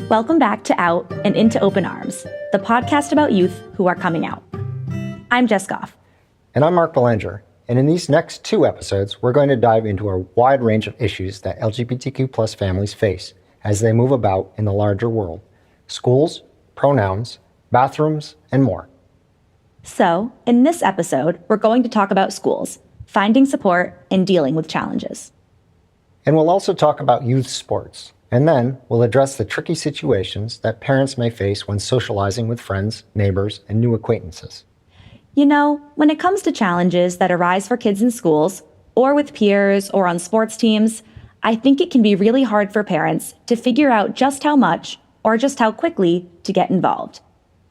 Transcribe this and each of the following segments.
Welcome back to Out and Into Open Arms, the podcast about youth who are coming out. I'm Jess Goff. And I'm Mark Belanger. And in these next 2 episodes, we're going to dive into a wide range of issues that LGBTQ plus families face as they move about in the larger world. Schools, pronouns, bathrooms, and more. So, in this episode, we're going to talk about schools, finding support, and dealing with challenges. And we'll also talk about youth sports. And then we'll address the tricky situations that parents may face when socializing with friends, neighbors, and new acquaintances. You know, when it comes to challenges that arise for kids in schools, or with peers, or on sports teams, I think it can be really hard for parents to figure out just how much, or just how quickly, to get involved.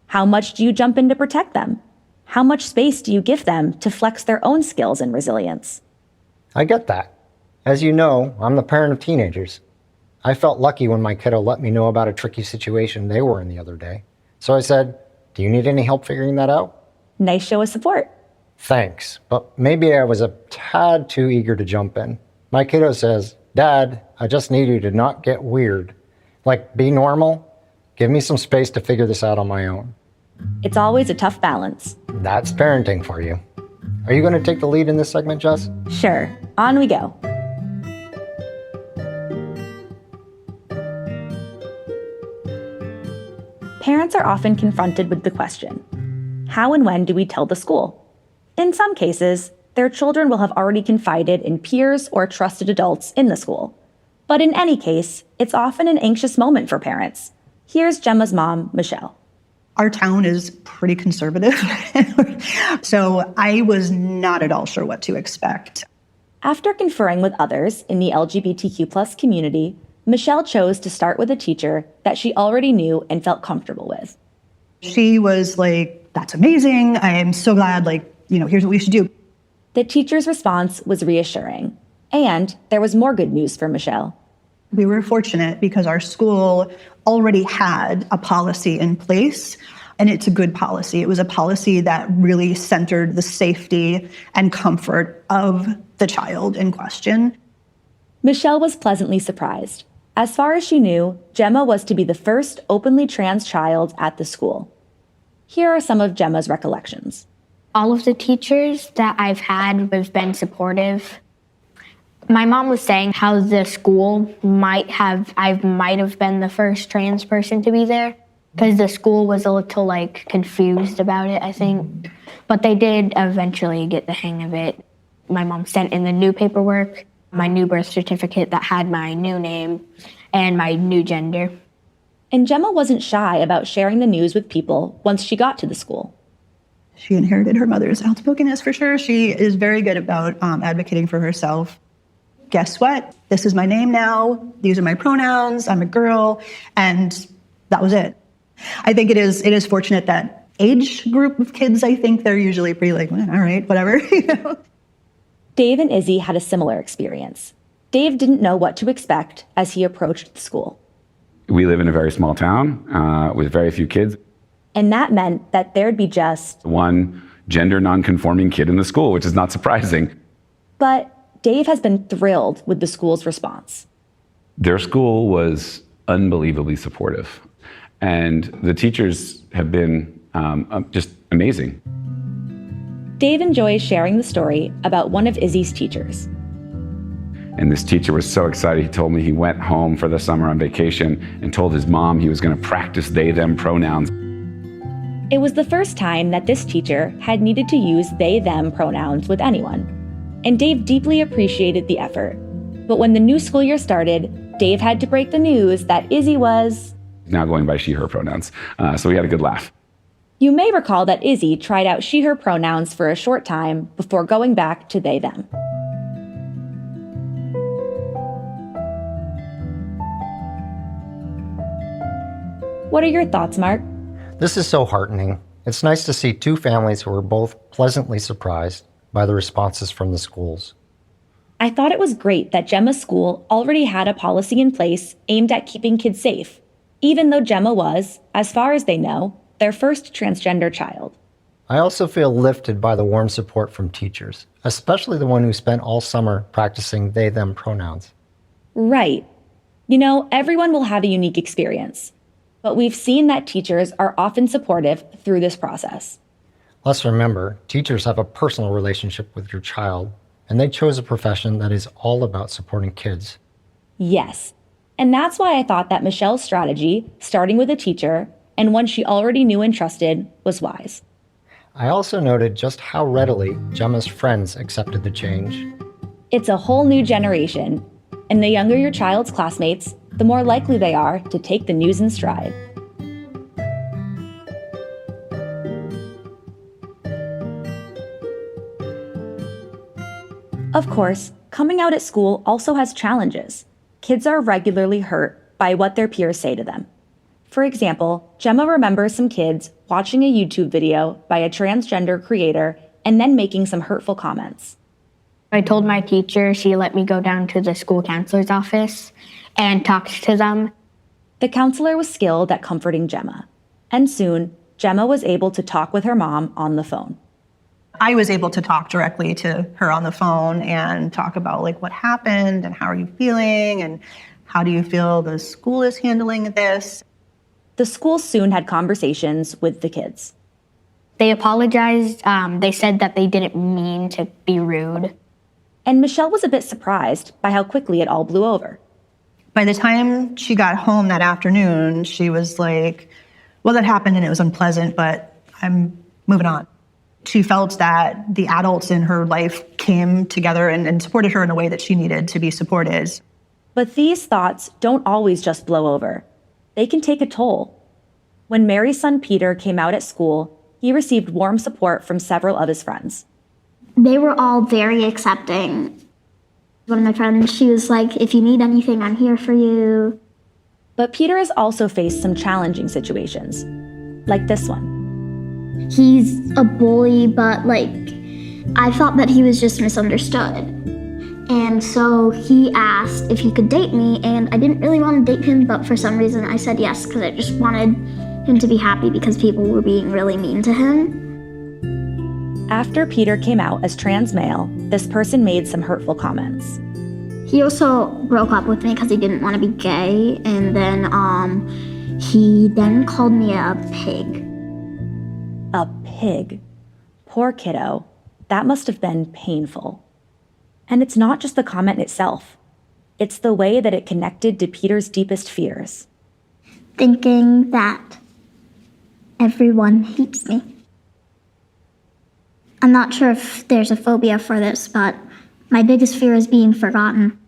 How much do you jump in to protect them? How much space do you give them to flex their own skills and resilience? I get that. As you know, I'm the parent of teenagers. I felt lucky when my kiddo let me know about a tricky situation they were in the other day. So I said, "Do you need any help figuring that out?" Nice show of support. Thanks, but maybe I was a tad too eager to jump in. My kiddo says, "Dad, I just need you to not get weird. Like, be normal. Give me some space to figure this out on my own." It's always a tough balance. That's parenting for you. Are you going to take the lead in this segment, Jess? Sure, on we go. Parents are often confronted with the question, how and when do we tell the school? In some cases, their children will have already confided in peers or trusted adults in the school. But in any case, it's often an anxious moment for parents. Here's Gemma's mom, Michelle. Our town is pretty conservative, so I was not at all sure what to expect. After conferring with others in the LGBTQ+ community, Michelle chose to start with a teacher that she already knew and felt comfortable with. She was like, "That's amazing. I am so glad, here's what we should do." The teacher's response was reassuring. And there was more good news for Michelle. We were fortunate because our school already had a policy in place, and it's a good policy. It was a policy that really centered the safety and comfort of the child in question. Michelle was pleasantly surprised. As far as she knew, Gemma was to be the first openly trans child at the school. Here are some of Gemma's recollections. All of the teachers that I've had have been supportive. My mom was saying how the school might have been the first trans person to be there because the school was a little confused about it, I think. But they did eventually get the hang of it. My mom sent in the new paperwork, my new birth certificate that had my new name and my new gender. And Gemma wasn't shy about sharing the news with people once she got to the school. She inherited her mother's outspokenness for sure. She is very good about advocating for herself. Guess what? This is my name now. These are my pronouns. I'm a girl. And that was it. I think it is fortunate that age group of kids, I think they're usually pretty all right, whatever. Dave and Izzy had a similar experience. Dave didn't know what to expect as he approached the school. We live in a very small town with very few kids. And that meant that there'd be just one gender nonconforming kid in the school, which is not surprising. But Dave has been thrilled with the school's response. Their school was unbelievably supportive. And the teachers have been just amazing. Dave enjoys sharing the story about one of Izzy's teachers. And this teacher was so excited. He told me he went home for the summer on vacation and told his mom he was going to practice they, them pronouns. It was the first time that this teacher had needed to use they, them pronouns with anyone. And Dave deeply appreciated the effort. But when the new school year started, Dave had to break the news that Izzy was now going by she, her pronouns. So we had a good laugh. You may recall that Izzy tried out she, her pronouns for a short time before going back to they, them. What are your thoughts, Mark? This is so heartening. It's nice to see 2 families who were both pleasantly surprised by the responses from the schools. I thought it was great that Gemma's school already had a policy in place aimed at keeping kids safe, even though Gemma was, as far as they know, their first transgender child. I also feel lifted by the warm support from teachers, especially the one who spent all summer practicing they, them pronouns. Right. You know, everyone will have a unique experience. But we've seen that teachers are often supportive through this process. Let's remember, teachers have a personal relationship with your child, and they chose a profession that is all about supporting kids. Yes. And that's why I thought that Michelle's strategy, starting with a teacher, and one she already knew and trusted, was wise. I also noted just how readily Gemma's friends accepted the change. It's a whole new generation, and the younger your child's classmates, the more likely they are to take the news in stride. Of course, coming out at school also has challenges. Kids are regularly hurt by what their peers say to them. For example, Gemma remembers some kids watching a YouTube video by a transgender creator and then making some hurtful comments. I told my teacher, she let me go down to the school counselor's office and talk to them. The counselor was skilled at comforting Gemma, and soon, Gemma was able to talk with her mom on the phone. I was able to talk directly to her on the phone and talk about like what happened and how are you feeling and how do you feel the school is handling this. The school soon had conversations with the kids. They apologized. They said that they didn't mean to be rude. And Michelle was a bit surprised by how quickly it all blew over. By the time she got home that afternoon, she was like, well, that happened and it was unpleasant, but I'm moving on. She felt that the adults in her life came together and supported her in a way that she needed to be supported. But these thoughts don't always just blow over. They can take a toll. When Mary's son Peter came out at school, he received warm support from several of his friends. They were all very accepting. One of my friends, she was like, if you need anything, I'm here for you. But Peter has also faced some challenging situations, like this one. He's a bully, but I thought that he was just misunderstood. And so he asked if he could date me, and I didn't really want to date him, but for some reason I said yes, because I just wanted him to be happy because people were being really mean to him. After Peter came out as trans male, this person made some hurtful comments. He also broke up with me because he didn't want to be gay, and then he then called me a pig. A pig. Poor kiddo. That must have been painful. And it's not just the comment itself. It's the way that it connected to Peter's deepest fears. Thinking that everyone hates me. I'm not sure if there's a phobia for this, but my biggest fear is being forgotten.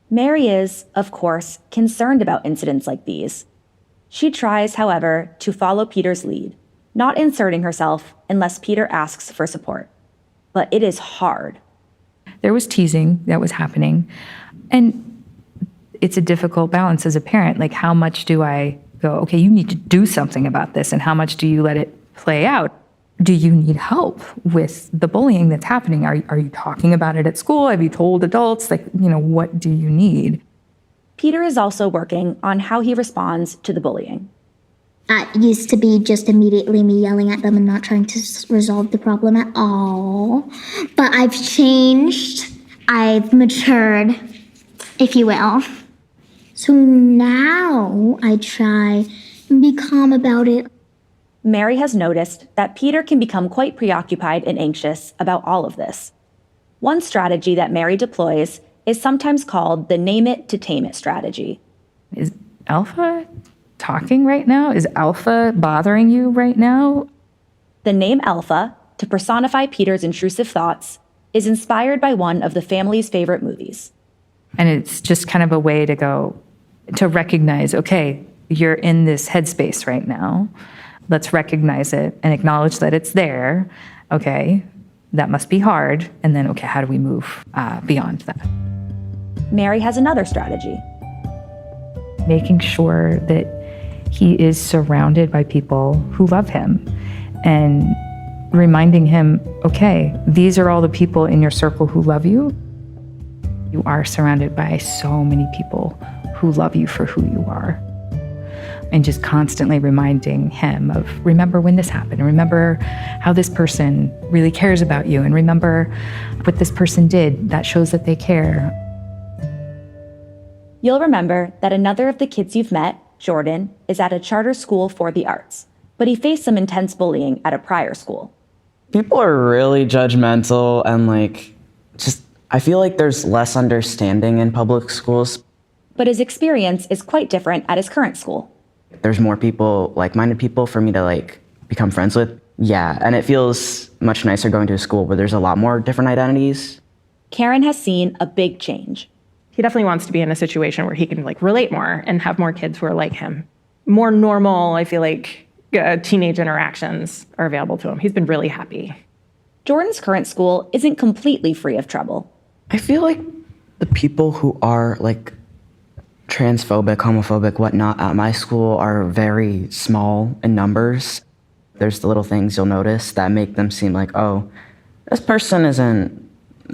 Mary is, of course, concerned about incidents like these. She tries, however, to follow Peter's lead, not inserting herself unless Peter asks for support. But it is hard. There was teasing that was happening, and it's a difficult balance as a parent. Like, how much do I go, okay, you need to do something about this, and how much do you let it play out? Do you need help with the bullying that's happening? Are you talking about it at school? Have you told adults? What do you need? Peter is also working on how he responds to the bullying. It used to be just immediately me yelling at them and not trying to resolve the problem at all. But I've changed. I've matured, if you will. So now I try and be calm about it. Mary has noticed that Peter can become quite preoccupied and anxious about all of this. One strategy that Mary deploys is sometimes called the name it to tame it strategy. Is Alpha talking right now? Is Alpha bothering you right now? The name Alpha, to personify Peter's intrusive thoughts, is inspired by one of the family's favorite movies. And it's just kind of a way to recognize, okay, you're in this headspace right now. Let's recognize it and acknowledge that it's there. Okay, that must be hard. And then, okay, how do we move beyond that? Mary has another strategy. Making sure that he is surrounded by people who love him and reminding him, okay, these are all the people in your circle who love you. You are surrounded by so many people who love you for who you are. And just constantly reminding him of, remember when this happened, and remember how this person really cares about you, and remember what this person did. That shows that they care. You'll remember that another of the kids you've met, Jordan is at a charter school for the arts, but he faced some intense bullying at a prior school. People are really judgmental and I feel like there's less understanding in public schools. But his experience is quite different at his current school. There's more people, like-minded people for me to become friends with. Yeah, and it feels much nicer going to a school where there's a lot more different identities. Karen has seen a big change. He definitely wants to be in a situation where he can relate more and have more kids who are like him. More normal, I feel like, teenage interactions are available to him. He's been really happy. Jordan's current school isn't completely free of trouble. I feel like the people who are transphobic, homophobic, whatnot at my school are very small in numbers. There's the little things you'll notice that make them seem like, oh, this person isn't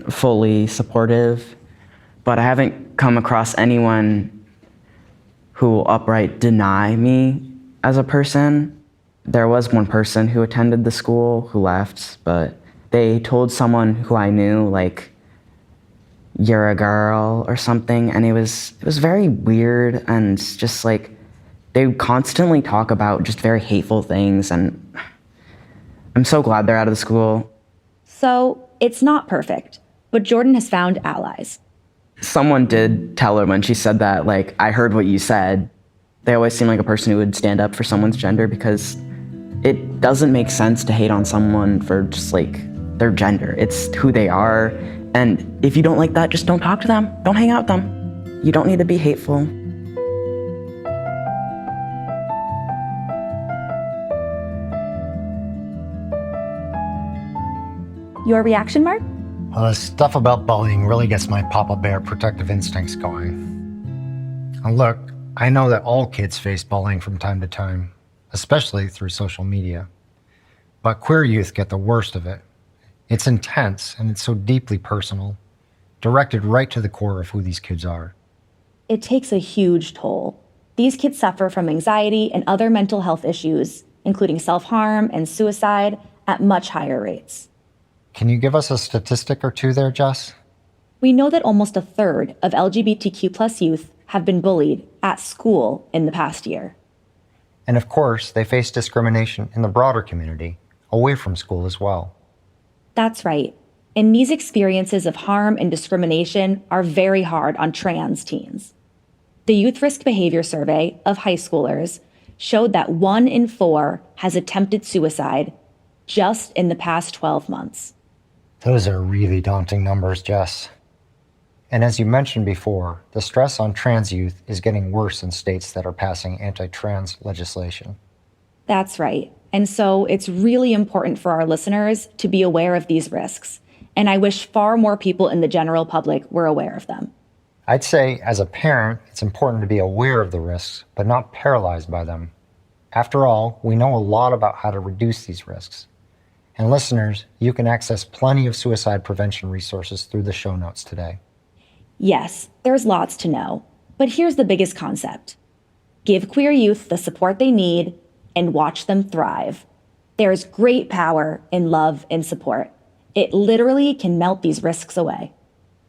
fully supportive. But I haven't come across anyone who will outright deny me as a person. There was one person who attended the school who left, but they told someone who I knew, you're a girl or something, and it was very weird, and just they constantly talk about just very hateful things, and I'm so glad they're out of the school. So it's not perfect, but Jordan has found allies. Someone did tell her when she said that, I heard what you said. They always seem like a person who would stand up for someone's gender, because it doesn't make sense to hate on someone for just their gender. It's who they are. And if you don't like that, just don't talk to them. Don't hang out with them. You don't need to be hateful. Your reaction, Mark? Well, the stuff about bullying really gets my Papa Bear protective instincts going. And look, I know that all kids face bullying from time to time, especially through social media. But queer youth get the worst of it. It's intense and it's so deeply personal, directed right to the core of who these kids are. It takes a huge toll. These kids suffer from anxiety and other mental health issues, including self-harm and suicide, at much higher rates. Can you give us a statistic or two there, Jess? We know that almost a third of LGBTQ+ youth have been bullied at school in the past year. And of course, they face discrimination in the broader community, away from school as well. That's right. And these experiences of harm and discrimination are very hard on trans teens. The Youth Risk Behavior Survey of high schoolers showed that 1 in 4 has attempted suicide just in the past 12 months. Those are really daunting numbers, Jess. And as you mentioned before, the stress on trans youth is getting worse in states that are passing anti-trans legislation. That's right. And so it's really important for our listeners to be aware of these risks. And I wish far more people in the general public were aware of them. I'd say, as a parent, it's important to be aware of the risks, but not paralyzed by them. After all, we know a lot about how to reduce these risks. And listeners, you can access plenty of suicide prevention resources through the show notes today. Yes, there's lots to know. But here's the biggest concept. Give queer youth the support they need and watch them thrive. There is great power in love and support. It literally can melt these risks away.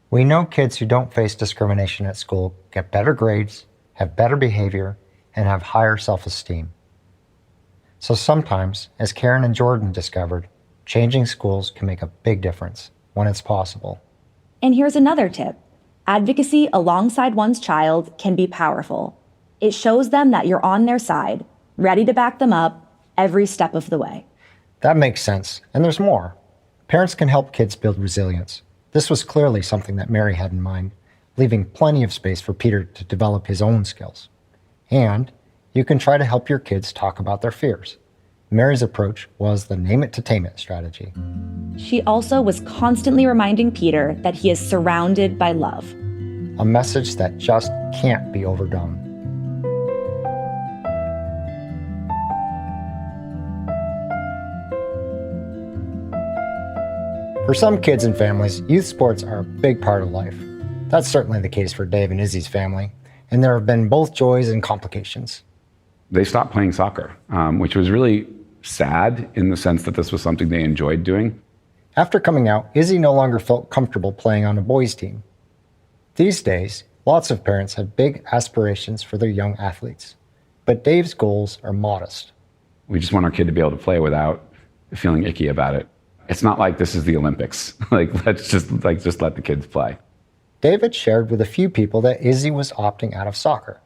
We know kids who don't face discrimination at school get better grades, have better behavior, and have higher self-esteem. So sometimes, as Karen and Jordan discovered, changing schools can make a big difference when it's possible. And here's another tip. Advocacy alongside one's child can be powerful. It shows them that you're on their side, ready to back them up every step of the way. That makes sense, and there's more. Parents can help kids build resilience. This was clearly something that Mary had in mind, leaving plenty of space for Peter to develop his own skills. And you can try to help your kids talk about their fears. Mary's approach was the name it to tame it strategy. She also was constantly reminding Peter that he is surrounded by love. A message that just can't be overdone. For some kids and families, youth sports are a big part of life. That's certainly the case for Dave and Izzy's family, and there have been both joys and complications. They stopped playing soccer, which was really sad in the sense that this was something they enjoyed doing. After coming out, Izzy no longer felt comfortable playing on a boys' team. These days, lots of parents have big aspirations for their young athletes. But Dave's goals are modest. We just want our kid to be able to play without feeling icky about it. It's not like this is the Olympics. Let's just let the kids play. David shared with a few people that Izzy was opting out of soccer.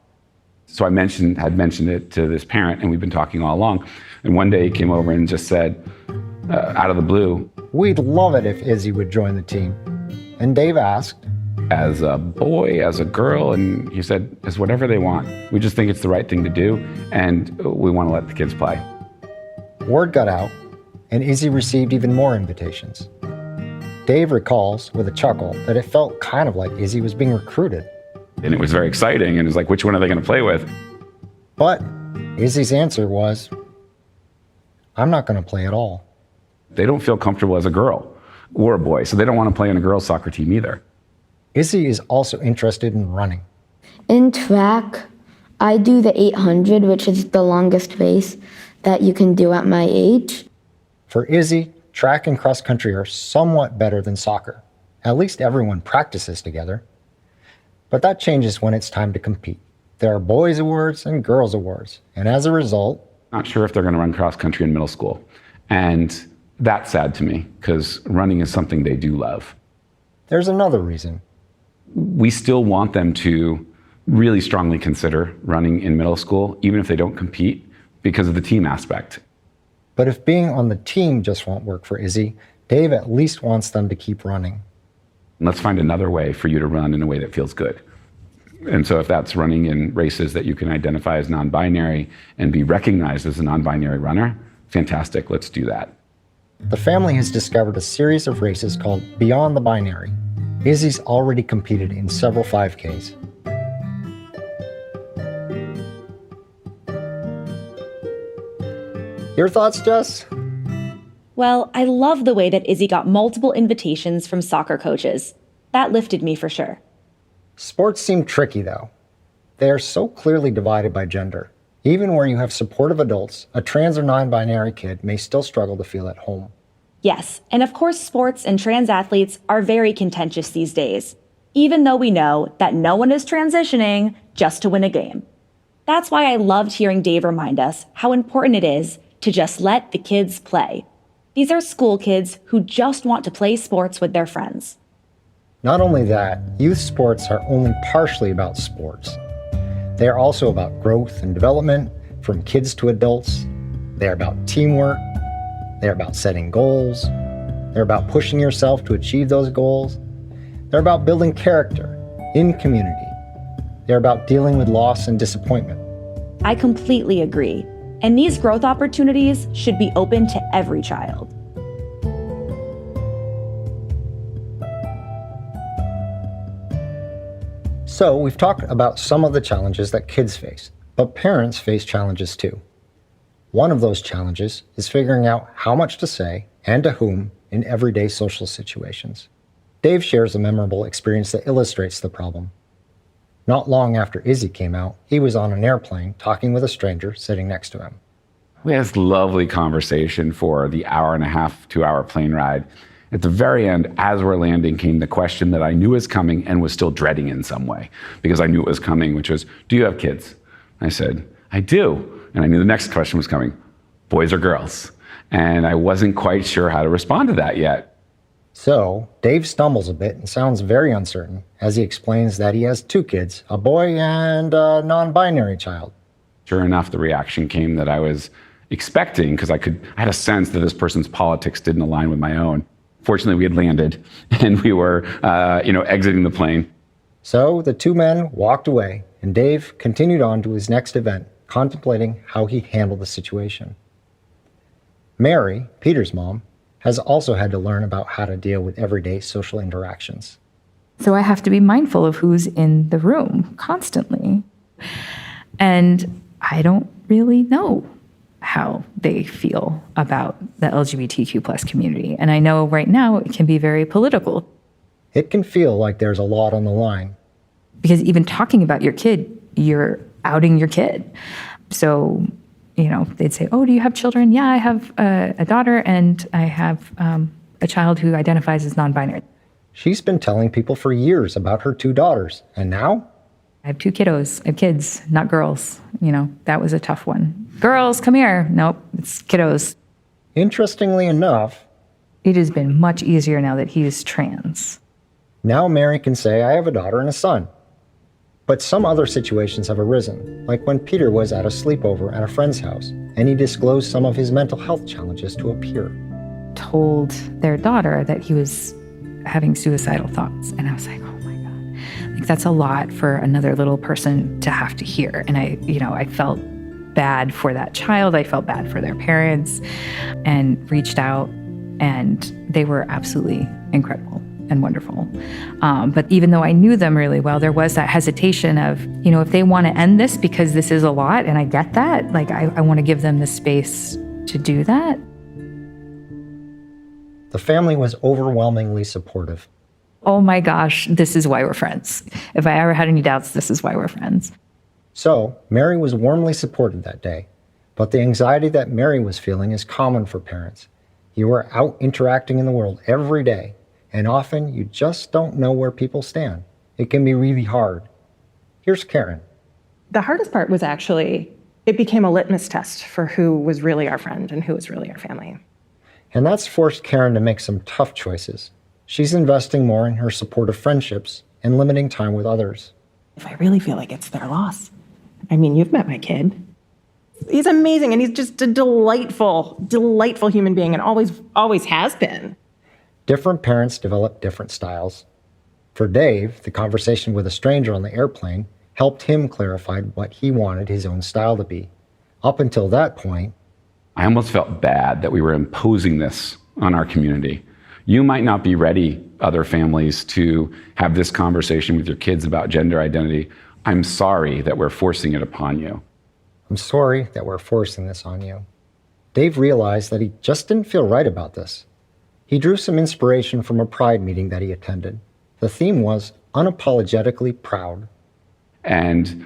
So I had mentioned it to this parent, and we've been talking all along. And one day he came over and just said, out of the blue, "We'd love it if Izzy would join the team." And Dave asked, as a boy, as a girl, and he said, it's whatever they want. We just think it's the right thing to do, and we want to let the kids play. Word got out, and Izzy received even more invitations. Dave recalls, with a chuckle, that it felt kind of like Izzy was being recruited. And it was very exciting, and it was like, which one are they going to play with? But Izzy's answer was, "I'm not going to play at all." They don't feel comfortable as a girl or a boy, so they don't want to play in a girls' soccer team either. Izzy is also interested in running. In track, I do the 800, which is the longest race that you can do at my age. For Izzy, track and cross country are somewhat better than soccer. At least everyone practices together. But that changes when it's time to compete. There are boys' awards and girls' awards, and as a result, Not sure if they're going to run cross country in middle school. And that's sad to me, because running is something they do love. there's another reason. We still want them to really strongly consider running in middle school, even if they don't compete, because of the team aspect. But if being on the team just won't work for Izzy, Dave at least wants them to keep running. Let's find another way for you to run in a way that feels good. And so if that's running in races that you can identify as non-binary and be recognized as a non-binary runner, fantastic, let's do that. The family has discovered a series of races called Beyond the Binary. Izzy's already competed in several 5Ks. Your thoughts, Jess? Well, I love the way that Izzy got multiple invitations from soccer coaches. That lifted me for sure. Sports seem tricky, though. They are so clearly divided by gender. Even where you have supportive adults, a trans or non-binary kid may still struggle to feel at home. Yes, and of course sports and trans athletes are very contentious these days, even though we know that no one is transitioning just to win a game. That's why I loved hearing Dave remind us how important it is to just let the kids play. These are school kids who just want to play sports with their friends. Not only that, youth sports are only partially about sports. They are also about growth and development, from kids to adults. They are about teamwork. They're about setting goals. They're about pushing yourself to achieve those goals. They're about building character in community. They're about dealing with loss and disappointment. I completely agree. And these growth opportunities should be open to every child. So we've talked about some of the challenges that kids face, but parents face challenges too. One of those challenges is figuring out how much to say and to whom in everyday social situations. Dave shares a memorable experience that illustrates the problem. Not long after Izzy came out, he was on an airplane talking with a stranger sitting next to him. We had this lovely conversation for the 1.5 to 2 hour plane ride. At the very end, as we're landing, came the question that I knew was coming and was still dreading in some way, because I knew it was coming, which was, do you have kids? I said, I do. And I knew the next question was coming, boys or girls? And I wasn't quite sure how to respond to that yet. So Dave stumbles a bit and sounds very uncertain as he explains that he has 2 kids, a boy and a non-binary child. Sure enough, the reaction came that I was expecting, because I had a sense that this person's politics didn't align with my own. Fortunately, we had landed and we were, exiting the plane. So the 2 men walked away and Dave continued on to his next event, contemplating how he handled the situation. Mary, Peter's mom, has also had to learn about how to deal with everyday social interactions. So I have to be mindful of who's in the room constantly. And I don't really know how they feel about the LGBTQ plus community. And I know right now it can be very political. It can feel like there's a lot on the line. Because even talking about your kid, you're outing your kid. So, they'd say, oh, do you have children? Yeah, I have a daughter and I have a child who identifies as non-binary. She's been telling people for years about her 2 daughters, and now? I have 2 kiddos. I have kids, not girls. That was a tough one. Girls, come here. Nope, it's kiddos. Interestingly enough, It has been much easier now that he is trans. now Mary can say, I have a daughter and a son. But some other situations have arisen, like when Peter was at a sleepover at a friend's house, and he disclosed some of his mental health challenges to a peer. Told their daughter that he was having suicidal thoughts. And I was like, oh my God. Like, that's a lot for another little person to have to hear. And I felt bad for that child. I felt bad for their parents and reached out, and they were absolutely incredible and wonderful. But even though I knew them really well, there was that hesitation of, if they want to end this because this is a lot, and I get that, like, I want to give them the space to do that. The family was overwhelmingly supportive. Oh my gosh, this is why we're friends. If I ever had any doubts, this is why we're friends. So, Mary was warmly supported that day. But the anxiety that Mary was feeling is common for parents. You are out interacting in the world every day, and often you just don't know where people stand. It can be really hard. Here's Karen. The hardest part was actually, it became a litmus test for who was really our friend and who was really our family. And that's forced Karen to make some tough choices. She's investing more in her supportive friendships and limiting time with others. If I really feel like it's their loss. I mean, you've met my kid. He's amazing, and he's just a delightful, delightful human being, and always has been. Different parents develop different styles. For Dave, the conversation with a stranger on the airplane helped him clarify what he wanted his own style to be. Up until that point, I almost felt bad that we were imposing this on our community. You might not be ready, other families, to have this conversation with your kids about gender identity. I'm sorry that we're forcing it upon you. I'm sorry that we're forcing this on you. Dave realized that he just didn't feel right about this. He drew some inspiration from a Pride meeting that he attended. The theme was unapologetically proud. And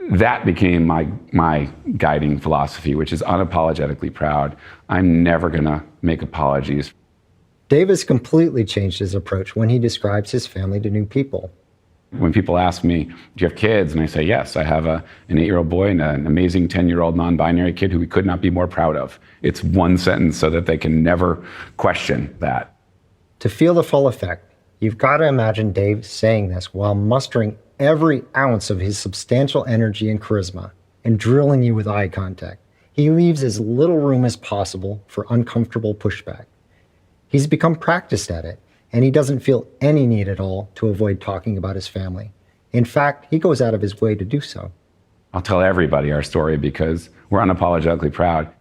that became my guiding philosophy, which is unapologetically proud. I'm never going to make apologies. Dave has completely changed his approach when he describes his family to new people. When people ask me, do you have kids? And I say, yes, I have an 8-year-old boy and an amazing 10-year-old non-binary kid who we could not be more proud of. It's one sentence so that they can never question that. To feel the full effect, you've got to imagine Dave saying this while mustering every ounce of his substantial energy and charisma and drilling you with eye contact. He leaves as little room as possible for uncomfortable pushback. He's become practiced at it, and he doesn't feel any need at all to avoid talking about his family. In fact, he goes out of his way to do so. I'll tell everybody our story because we're unapologetically proud.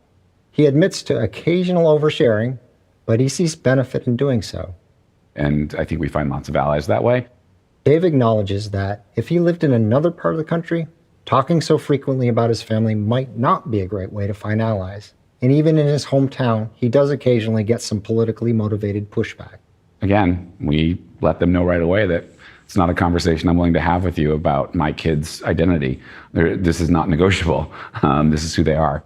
He admits to occasional oversharing, but he sees benefit in doing so. And I think we find lots of allies that way. Dave acknowledges that if he lived in another part of the country, talking so frequently about his family might not be a great way to find allies. And even in his hometown, he does occasionally get some politically motivated pushback. Again, we let them know right away that it's not a conversation I'm willing to have with you about my kid's identity. This is not negotiable. This is who they are.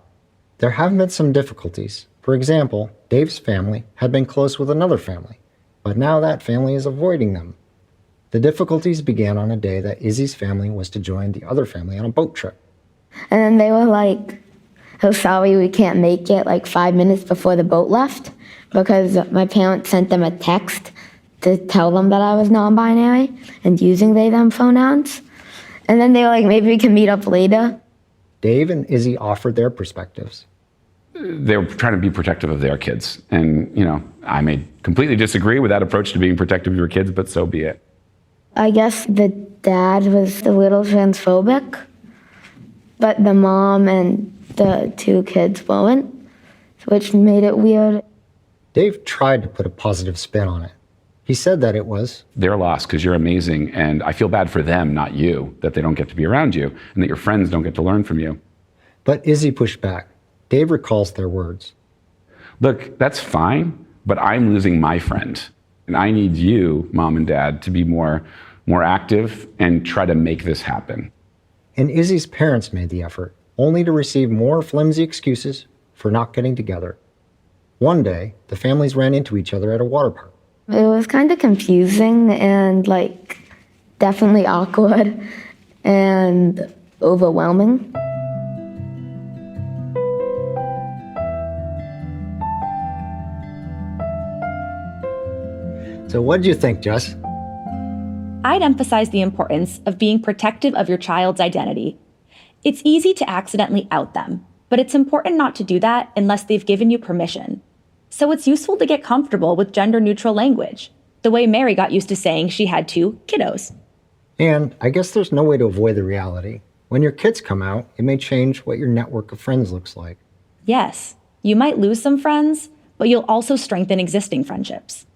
There have been some difficulties. For example, Dave's family had been close with another family, but now that family is avoiding them. The difficulties began on a day that Izzy's family was to join the other family on a boat trip. And then they were like, so sorry we can't make it, like 5 minutes before the boat left, because my parents sent them a text to tell them that I was non-binary and using they, them pronouns. And then they were like, maybe we can meet up later. Dave and Izzy offered their perspectives. They were trying to be protective of their kids. And, I may completely disagree with that approach to being protective of your kids, but so be it. I guess the dad was a little transphobic, but the mom and the 2 kids weren't, which made it weird. Dave tried to put a positive spin on it. He said that it was They're lost because you're amazing, and I feel bad for them, not you, that they don't get to be around you, and that your friends don't get to learn from you. But Izzy pushed back. Dave recalls their words. Look, that's fine, but I'm losing my friend. And I need you, Mom and Dad, to be more active and try to make this happen. And Izzy's parents made the effort, only to receive more flimsy excuses for not getting together. One day, the families ran into each other at a water park. It was kind of confusing and definitely awkward. and overwhelming. So what did you think, Jess? I'd emphasize the importance of being protective of your child's identity. It's easy to accidentally out them, but it's important not to do that unless they've given you permission. So it's useful to get comfortable with gender-neutral language, the way Mary got used to saying she had 2 kiddos. And I guess there's no way to avoid the reality. When your kids come out, it may change what your network of friends looks like. Yes, you might lose some friends, but you'll also strengthen existing friendships.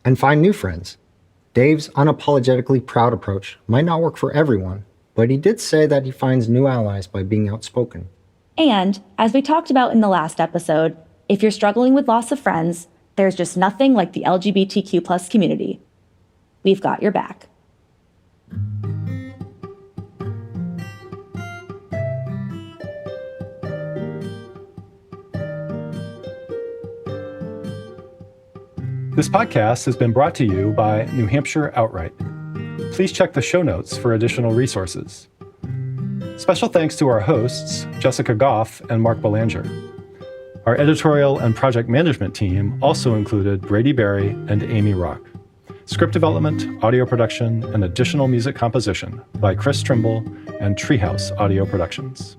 And find new friends. Dave's unapologetically proud approach might not work for everyone, but he did say that he finds new allies by being outspoken. And, as we talked about in the last episode, if you're struggling with loss of friends, there's just nothing like the LGBTQ+ community. We've got your back. This podcast has been brought to you by New Hampshire Outright. Please check the show notes for additional resources. Special thanks to our hosts, Jessica Goff and Mark Belanger. Our editorial and project management team also included Brady Berry and Amy Rock. Script development, audio production, and additional music composition by Chris Trimble and Treehouse Audio Productions.